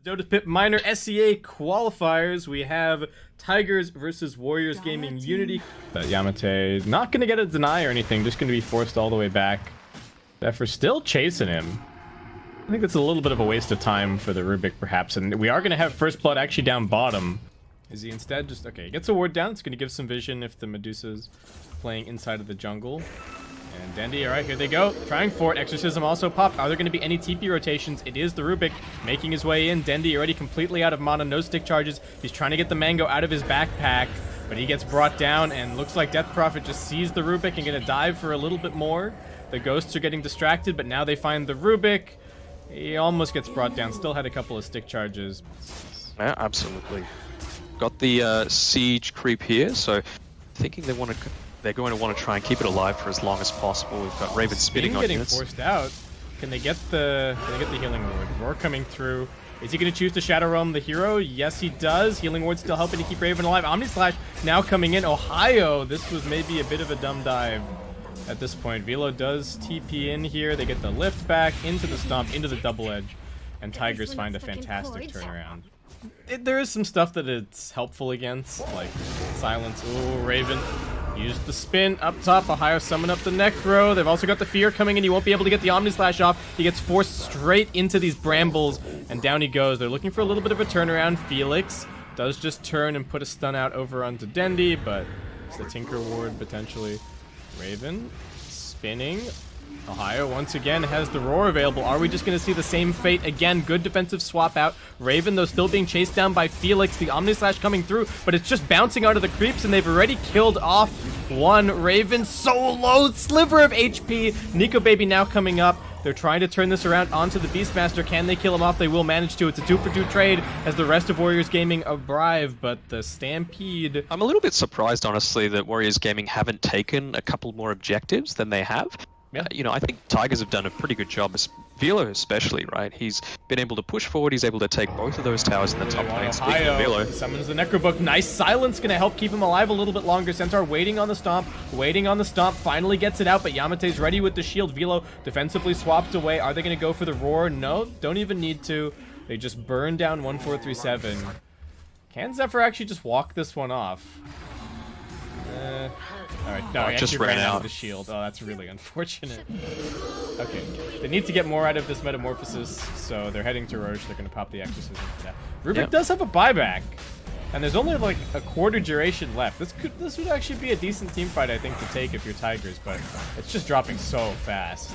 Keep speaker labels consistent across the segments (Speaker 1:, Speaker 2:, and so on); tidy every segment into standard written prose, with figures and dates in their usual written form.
Speaker 1: Dota Pip Minor SEA qualifiers. We have Tigers versus Warriors Gaming Unity. But Yamate not going to get a deny or anything, just going to be forced all the way back. Zephyr still chasing him. I think that's a little bit of a waste of time for the Rubik, perhaps. And we are going to have First Blood actually down bottom. Is he instead just... Okay, he gets a ward down. It's going to give some vision if the Medusa's playing inside of the jungle. And Dendi, alright, here they go. Trying for it. Exorcism also popped. Are there going to be any TP rotations? It is the Rubik making his way in. Dendi already completely out of mana. No stick charges. He's trying to get the Mango out of his backpack. But he gets brought down, and looks like Death Prophet just sees the Rubik and going to dive for a little bit more. The Ghosts are getting distracted, but now they find the Rubik. He almost gets brought down. Still had a couple of stick charges.
Speaker 2: Yeah, absolutely. Got the siege creep here, so thinking they're going to want to try and keep it alive for as long as possible. We've got Raven spitting on
Speaker 1: getting
Speaker 2: units.
Speaker 1: Forced out. Can they get the healing ward? Roar coming through. Is he going to choose to Shadow Realm the hero? Yes, he does. Healing ward still helping to keep Raven alive. Omni Slash now coming in. Ohio. This was maybe a bit of a dumb dive at this point. Velo does TP in here. They get the lift back into the stomp, into the double edge, and Tigers find a fantastic turnaround. There is some stuff that it's helpful against, like silence. Ooh, Raven used the spin up top. Ohio summon up the Necro. They've also got the Fear coming in. He won't be able to get the Omni Slash off. He gets forced straight into these brambles, and down he goes. They're looking for a little bit of a turnaround. Felix does just turn and put a stun out over onto Dendi, but it's the Tinker Ward potentially. Raven spinning. Ohio once again has the Roar available. Are we just going to see the same fate again? Good defensive swap out. Raven, though, still being chased down by Felix. The Omni Slash coming through, but it's just bouncing out of the creeps, and they've already killed off one. Raven so low, sliver of HP. Nico Baby now coming up. They're trying to turn this around onto the Beastmaster. Can they kill him off? They will manage to. It's a 2-for-2 trade as the rest of Warriors Gaming arrive, but the Stampede...
Speaker 2: I'm a little bit surprised, honestly, that Warriors Gaming haven't taken a couple more objectives than they have. Yeah. You know, I think Tigers have done a pretty good job, Velo especially, right? He's been able to push forward, he's able to take both of those towers in the top lane. Speaking of Velo,
Speaker 1: summons the Necrobook. Nice silence, gonna help keep him alive a little bit longer. Centaur waiting on the stomp, finally gets it out, but Yamate's ready with the shield. Velo defensively swapped away. Are they gonna go for the Roar? No, don't even need to. They just burn down 1437. Can Zephyr actually just walk this one off? Alright, no, he
Speaker 2: just
Speaker 1: actually
Speaker 2: ran
Speaker 1: out
Speaker 2: out
Speaker 1: of the shield. Oh, that's really unfortunate. Okay, they need to get more out of this Metamorphosis, so they're heading to Roche. They're going to pop the Exorcism for that. Rubik does have a buyback, and there's only like a quarter duration left. This would actually be a decent team fight, I think, to take if you're Tigers, but it's just dropping so fast.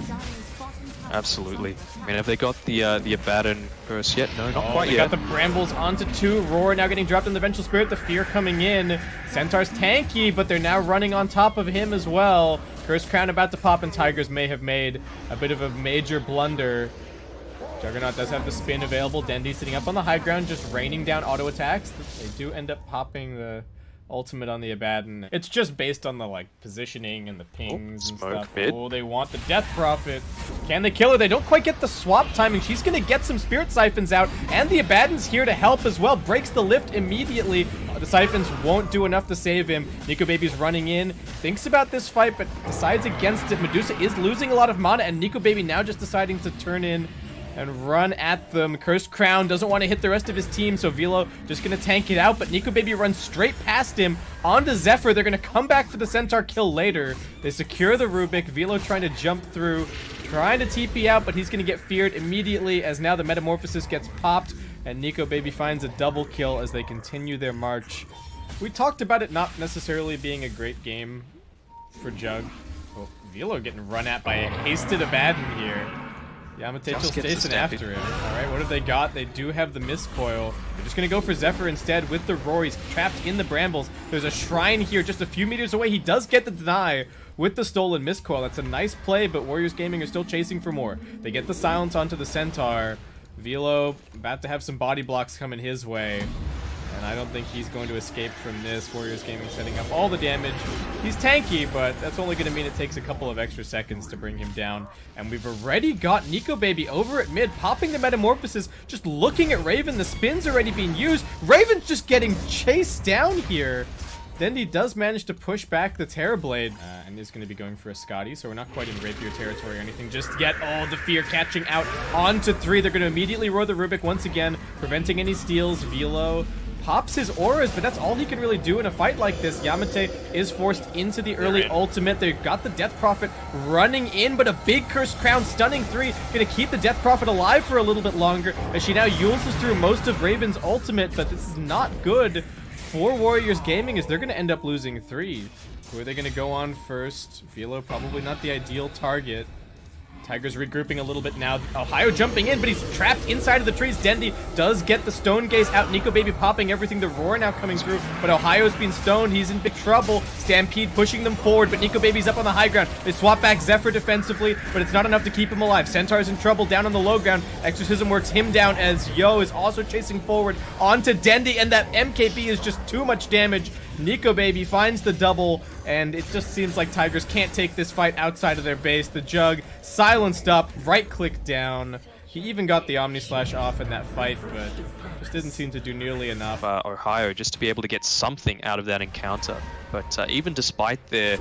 Speaker 2: Absolutely. I mean, have they got the Abaddon curse yet? No, not quite
Speaker 1: they
Speaker 2: yet.
Speaker 1: got the Brambles onto 2. Roar now getting dropped in the Vengeful Spirit. The Fear coming in. Centaur's tanky, but they're now running on top of him as well. Curse Crown about to pop, and Tigers may have made a bit of a major blunder. Juggernaut does have the spin available. Dendi sitting up on the high ground, just raining down auto attacks. They do end up popping the ultimate on the Abaddon. It's just based on the like positioning and the pings and stuff. Oh, they want the Death Prophet. Can they kill her? They don't quite get the swap timing. She's gonna get some Spirit Siphons out, and the Abaddon's here to help as well. Breaks the lift immediately. The Siphons won't do enough to save him. Nico Baby's running in, thinks about this fight, but decides against it. Medusa is losing a lot of mana, and Nico Baby now just deciding to turn in and run at them. Cursed Crown doesn't want to hit the rest of his team, so Velo just going to tank it out, but Nico Baby runs straight past him onto Zephyr. They're going to come back for the Centaur kill later. They secure the Rubik. Velo trying to jump through, trying to TP out, but he's going to get feared immediately as now the Metamorphosis gets popped, and Nico Baby finds a double kill as they continue their march. We talked about it not necessarily being a great game for Jug. Oh, Velo getting run at by a hasted Abaddon here. Yamate still chasing after him. Alright, what have they got? They do have the Mistcoil. They're just going to go for Zephyr instead with the Roar. He's trapped in the brambles. There's a shrine here just a few meters away. He does get the deny with the stolen Mistcoil. That's a nice play, but Warriors Gaming are still chasing for more. They get the silence onto the Centaur. Velo about to have some body blocks coming his way. And I don't think he's going to escape from this. Warriors Gaming setting up all the damage. He's tanky, but that's only going to mean it takes a couple of extra seconds to bring him down. And we've already got Nico Baby over at mid, popping the Metamorphosis, just looking at Raven. The spin's already being used. Raven's just getting chased down here. DENDI does manage to push back the Terrorblade and is going to be going for a Scotty, so we're not quite in Rapier territory or anything just yet. Oh, the Fear catching out onto 3. They're going to immediately roar the Rubik once again, preventing any steals. Velo pops his auras, but that's all he can really do in a fight like this. Yamate is forced into the early ultimate. They've got the Death Prophet running in, but a big Cursed Crown stunning 3. Gonna keep the Death Prophet alive for a little bit longer as she now uses through most of Raven's ultimate, but this is not good for Warriors Gaming as they're gonna end up losing 3. Who are they gonna go on first? Velo probably not the ideal target. Tigers regrouping a little bit now. Ohio jumping in, but he's trapped inside of the trees. DENDI does get the Stone Gaze out. Nico Baby popping everything. The Roar now coming through, but Ohio's been stoned. He's in big trouble. Stampede pushing them forward, but Nico Baby's up on the high ground. They swap back Zephyr defensively, but it's not enough to keep him alive. Centaur's in trouble down on the low ground. Exorcism works him down as Yo is also chasing forward onto DENDI, and that MKB is just too much damage. Nico Baby finds the double, and it just seems like Tigers can't take this fight outside of their base. The Jug silenced up, right-click down. He even got the Omni Slash off in that fight, but just didn't seem to do nearly enough.
Speaker 2: Ohio just to be able to get something out of that encounter. But even despite their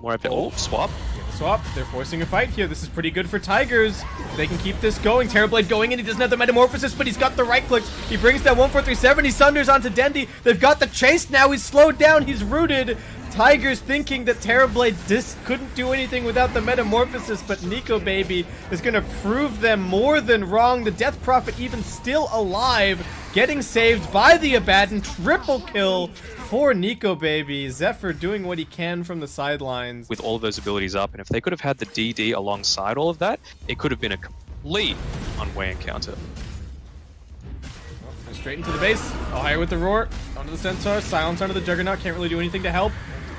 Speaker 2: more of the swap.
Speaker 1: Swap. They're forcing a fight here. This is pretty good for Tigers. They can keep this going. Terrorblade going in. He doesn't have the Metamorphosis, but he's got the right click. He brings down 1437. He sunders onto DENDI. They've got the chase now. He's slowed down. He's rooted. Tigers thinking that Terrorblade couldn't do anything without the Metamorphosis, but Nico Baby is going to prove them more than wrong. The Death Prophet even still alive, getting saved by the Abaddon. Triple kill for Nico Baby. Zephyr doing what he can from the sidelines.
Speaker 2: With all of those abilities up, and if they could have had the DD alongside all of that, it could have been a complete one-way encounter.
Speaker 1: Straight into the base. Ohio with the Roar. Onto the Centaur. Silence onto the Juggernaut. Can't really do anything to help.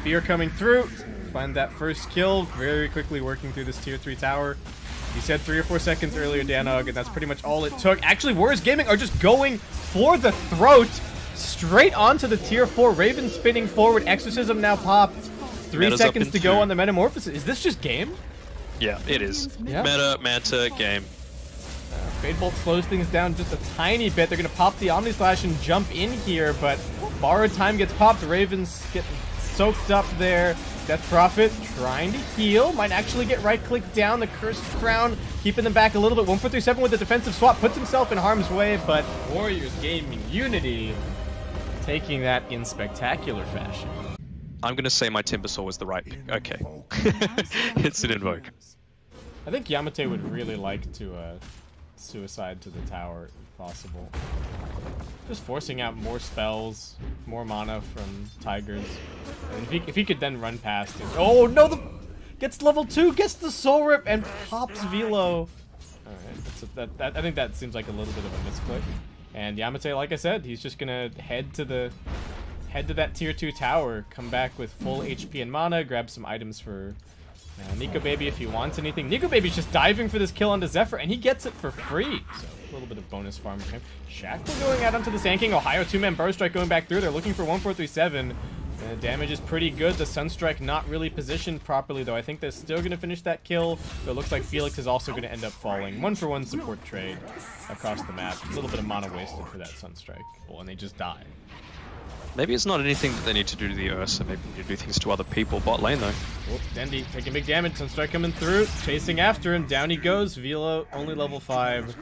Speaker 1: Fear coming through. Find that first kill. Very quickly working through this tier 3 tower. You said 3 or 4 seconds earlier, Danog, and that's pretty much all it took. Actually, Warriors Gaming are just going for the throat. Straight onto the tier 4. Raven spinning forward. Exorcism now popped. 3 seconds to go on the Metamorphosis. Is this just game?
Speaker 2: Yeah, it is.
Speaker 1: Yeah.
Speaker 2: Meta, Manta, game.
Speaker 1: Fade Bolt slows things down just a tiny bit. They're going to pop the Omni Slash and jump in here, but borrowed time gets popped. Ravens get soaked up there. Death Prophet trying to heal. Might actually get right-click down. The Cursed Crown keeping them back a little bit. 1437 with the defensive swap. Puts himself in harm's way, but Warriors Gaming Unity taking that in spectacular fashion.
Speaker 2: I'm going to say my Timbersaw was the right pick. Okay. It's an invoke.
Speaker 1: I think Yamate would really like to suicide to the tower if possible. Just forcing out more spells, more mana from Tigers. And if he could then run past it. Oh no! Gets level 2, gets the Soul Rip, and pops Velo. Alright, I think that seems like a little bit of a misclick. And Yamate, like I said, he's just gonna head to that tier 2 tower, come back with full HP and mana, grab some items for Nico Baby if he wants anything. Nico Baby's just diving for this kill onto Zephyr, and he gets it for free. So a little bit of bonus farm for him. Shackle going out onto the Sand King. Ohio 2-man Burst Strike going back through. They're looking for 1437. The damage is pretty good. The Sunstrike not really positioned properly, though. I think they're still going to finish that kill, but it looks like Felix is also going to end up falling. 1-for-1 support trade across the map. A little bit of mana wasted for that Sunstrike. Well, and they just die.
Speaker 2: Maybe it's not anything that they need to do to the Ursa. Maybe they need to do things to other people. Bot lane, though.
Speaker 1: Oh, DENDI taking big damage. Sunstrike coming through. Chasing after him. Down he goes. Velo, only level 5.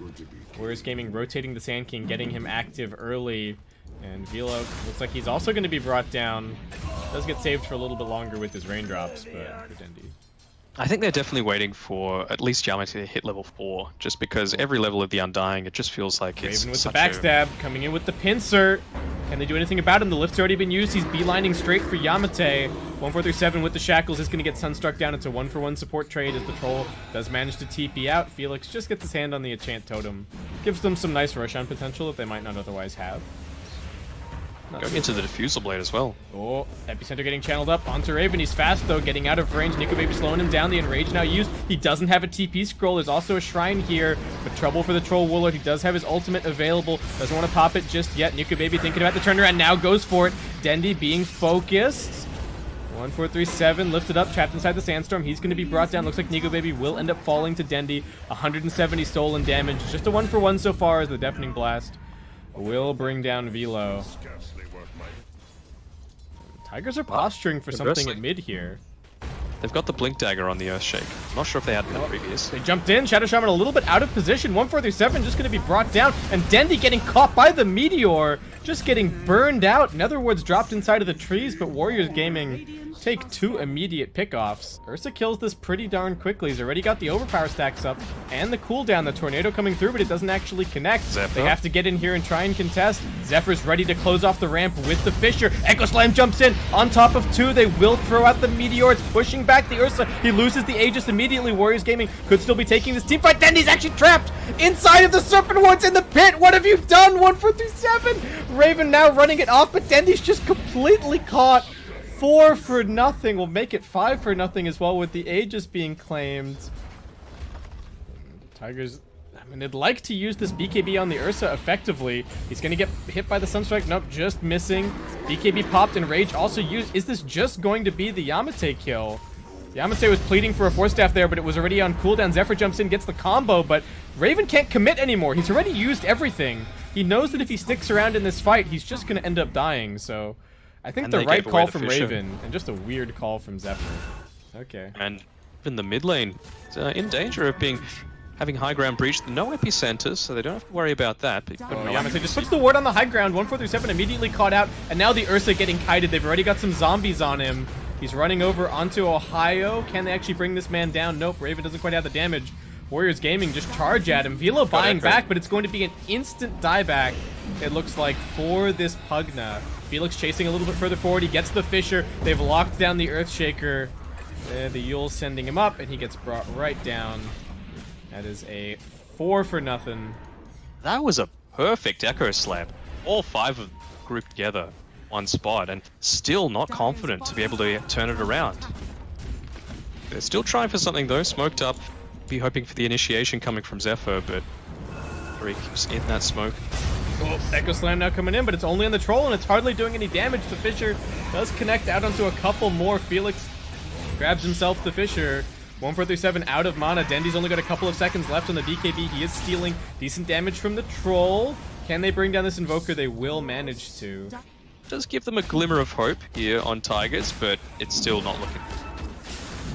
Speaker 1: Warriors Gaming rotating the Sand King, getting him active early. And Velo looks like he's also going to be brought down. Does get saved for a little bit longer with his raindrops, but for DENDI.
Speaker 2: I think they're definitely waiting for at least Yamate to hit level 4, just because every level of the Undying, it just feels like it's
Speaker 1: Raven with the backstab, coming in with the pincer. Can they do anything about him? The lift's already been used. He's beelining straight for Yamate. 1437 with the shackles is going to get Sunstruck down. It's a 1-for-1 support trade as the troll does manage to TP out. Felix just gets his hand on the enchant totem. Gives them some nice Roshan potential that they might not otherwise have.
Speaker 2: Going into the Diffusal Blade as well.
Speaker 1: Oh, Epicenter getting channeled up onto Raven. He's fast, though, getting out of range. Nico Baby slowing him down. The Enrage now used. He doesn't have a TP scroll. There's also a Shrine here, but trouble for the Troll Warlord. He does have his ultimate available. Doesn't want to pop it just yet. Nico Baby thinking about the turnaround. Now goes for it. DENDI being focused. 1437 lifted up, trapped inside the Sandstorm. He's going to be brought down. Looks like Nico Baby will end up falling to DENDI. 170 stolen damage. Just a 1-for-1 so far as the Deafening Blast will bring down Velo. Tigers are posturing for something at mid here.
Speaker 2: They've got the Blink Dagger on the Earthshake. I'm not sure if they had in the previous.
Speaker 1: They jumped in. Shadow Shaman a little bit out of position. 147 just going to be brought down. And DENDI getting caught by the Meteor. Just getting burned out. Netherwoods dropped inside of the trees, but Warriors Gaming take 2 immediate pickoffs. Ursa kills this pretty darn quickly. He's already got the overpower stacks up and the cooldown. The tornado coming through, but it doesn't actually connect.
Speaker 2: Zephyr.
Speaker 1: They have to get in here and try and contest. Zephyr's ready to close off the ramp with the Fissure. Echo Slam jumps in on top of 2. They will throw out the Meteor. It's pushing back the Ursa. He loses the Aegis immediately. Warriors Gaming could still be taking this team fight. DENDI's actually trapped inside of the Serpent Horns in the pit. What have you done? 1-4-3-7. Raven now running it off, but DENDI's just completely caught. 4 for nothing. We'll make it 5 for nothing as well with the Aegis being claimed. Tigers, I mean, they'd like to use this BKB on the Ursa effectively. He's going to get hit by the Sunstrike. Nope, just missing. BKB popped and Rage also used. Is this just going to be the Yamate kill? Yamate was pleading for a Force Staff there, but it was already on cooldown. Zephyr jumps in, gets the combo, but Raven can't commit anymore. He's already used everything. He knows that if he sticks around in this fight, he's just going to end up dying, so I think the right call from Raven, and just a weird call from Zephyr. Okay.
Speaker 2: And even the mid lane is in danger of having high ground breached. No epicenters, so they don't have to worry about that. But
Speaker 1: Yamate just puts the ward on the high ground. 1-4-3-7 immediately caught out, and now the Ursa getting kited. They've already got some zombies on him. He's running over onto Ohio. Can they actually bring this man down? Nope, Raven doesn't quite have the damage. Warriors Gaming just charge at him. Velo buying back, but it's going to be an instant dieback, it looks like, for this Pugna. Felix chasing a little bit further forward. He gets the Fissure. They've locked down the Earthshaker. The Yule's sending him up, and he gets brought right down. That is a 4 for nothing.
Speaker 2: That was a perfect Echo Slam. All 5 of them grouped together, one spot, and still not confident to be able to turn it around. They're still trying for something though. Smoked up. Be hoping for the initiation coming from Zephyr, but he keeps in that smoke.
Speaker 1: Oh, Echo Slam now coming in, but it's only on the Troll, and it's hardly doing any damage. The Fissure does connect out onto a couple more. Felix grabs himself the Fissure. 1-4-3-7 out of mana. DENDI's only got a couple of seconds left on the BKB. He is stealing decent damage from the Troll. Can they bring down this Invoker? They will manage to.
Speaker 2: Does give them a glimmer of hope here on Tigers, but it's still not looking.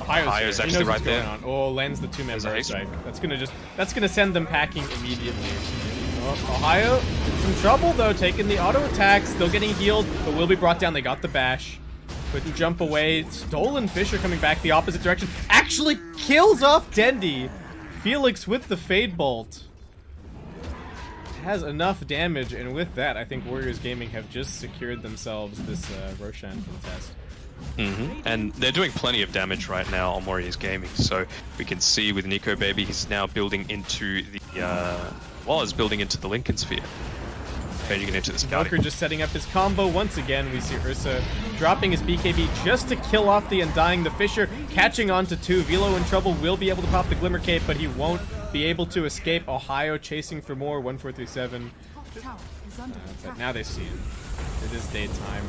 Speaker 2: Ohio's actually right there.
Speaker 1: Oh, lands the 2-man burst strike. That's gonna send them packing immediately. Oh, Ohio in some trouble though, taking the auto attacks, still getting healed, but will be brought down. They got the bash. Couldn't jump away. Stolen Fissure coming back the opposite direction. Actually kills off DENDI. Felix with the Fade Bolt has enough damage, and with that, I think Warriors Gaming have just secured themselves this Roshan contest.
Speaker 2: And they're doing plenty of damage right now on Warriors Gaming, so we can see with Nico Baby, he's now building into the Lincoln Sphere. Changing into this
Speaker 1: Valkyrie just setting up his combo. Once again, we see Ursa dropping his BKB just to kill off the Undying. The Fissure catching on to 2. Velo in trouble, will be able to pop the Glimmer Cape, but he won't be able to escape. Ohio chasing for more. 1-4-3-7. But now they see him. It is daytime.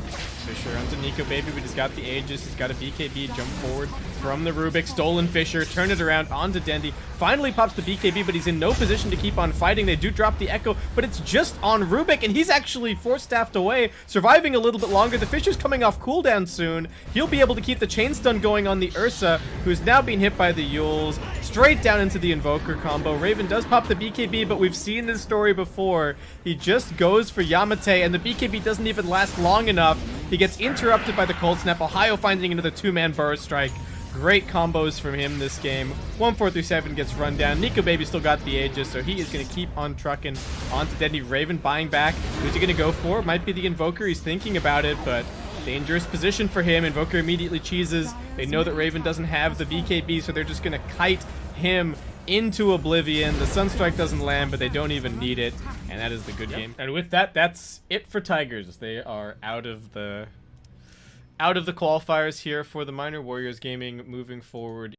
Speaker 1: Fissure onto Nico Baby. We just got the Aegis. He's got a BKB. Jump forward from the Rubik. Stolen Fissure. Turn it around onto DENDI. Finally pops the BKB, but he's in no position to keep on fighting. They do drop the Echo, but it's just on Rubik, and he's actually Force Staffed away, surviving a little bit longer. The Fissure's coming off cooldown soon. He'll be able to keep the Chain Stun going on the Ursa, who's now being hit by the Yules. Straight down into the Invoker combo. Raven does pop the BKB, but we've seen this story before. He just goes for Yamate, and the BKB doesn't even last long enough. He gets interrupted by the Cold Snap. Ohio finding another 2-man Burrow Strike. Great combos from him this game. 1-4-3-7 gets run down. Nico Baby still got the Aegis, so he is going to keep on trucking onto DENDI. Raven buying back. Who's he going to go for? Might be the Invoker. He's thinking about it, but dangerous position for him. Invoker immediately cheeses. They know that Raven doesn't have the BKB, so they're just going to kite him into oblivion. The Sunstrike doesn't land, but they don't even need it, and that is the good game. And with that, that's it for Tigers. They are out of the qualifiers here for the minor. Warriors Gaming moving forward